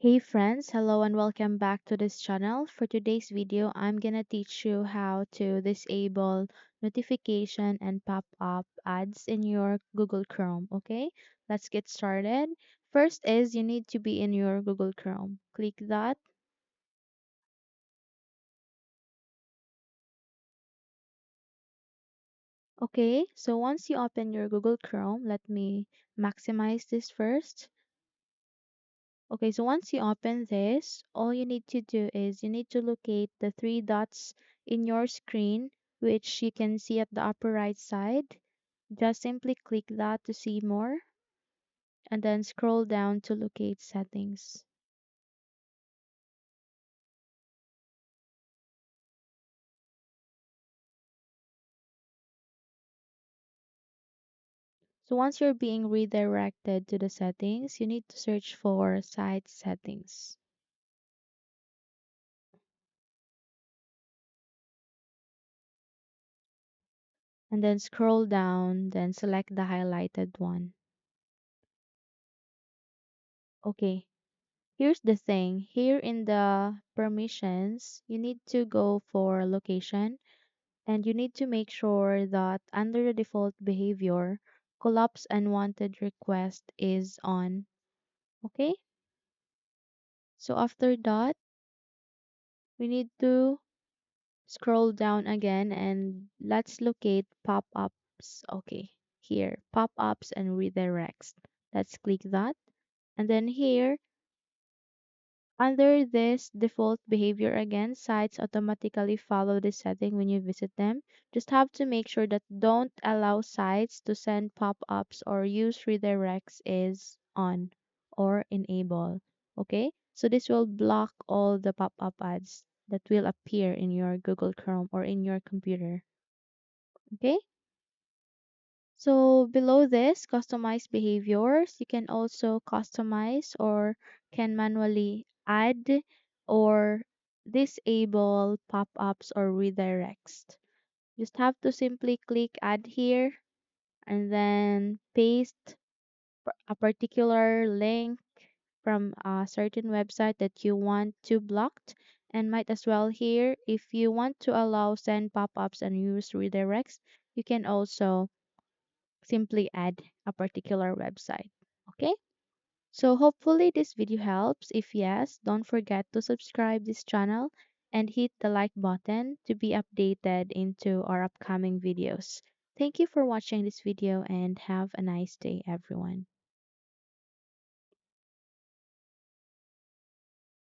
Hey friends, hello and welcome back to this channel. For today's video, I'm gonna teach you how to disable notification and pop-up ads in your Google Chrome, okay? Let's get started. First is you need to be in your Google Chrome. Click that. Okay, so once you open your Google Chrome, let me maximize this first. Okay, so once you open this, all you need to do is you need to locate the three dots in your screen, which you can see at the upper right side. Just simply click that to see more, and then scroll down to locate settings. So once you're being redirected to the settings, you need to search for site settings. And then scroll down, then select the highlighted one. Okay, here's the thing. Here in the permissions, you need to go for location and you need to make sure that under the default behavior, collapse unwanted request is on. Okay? So after that, we need to scroll down again and let's locate pop-ups. Okay, here, pop-ups and redirects. Let's click that. And then here, under this default behavior again, sites automatically follow this setting when you visit them. Just have to make sure that don't allow sites to send pop-ups or use redirects is on or enable. Okay? So this will block all the pop-up ads that will appear in your Google Chrome or in your computer. Okay? So below this, customize behaviors, you can also customize or can manually add or disable pop-ups or redirects. Just have to simply click add here and then paste a particular link from a certain website that you want to blocked, and might as well here if you want to allow send pop-ups and use redirects, you can also simply add a particular website. Okay? So hopefully this video helps. If yes, don't forget to subscribe this channel and hit the like button to be updated into our upcoming videos. Thank you for watching this video and have a nice day everyone.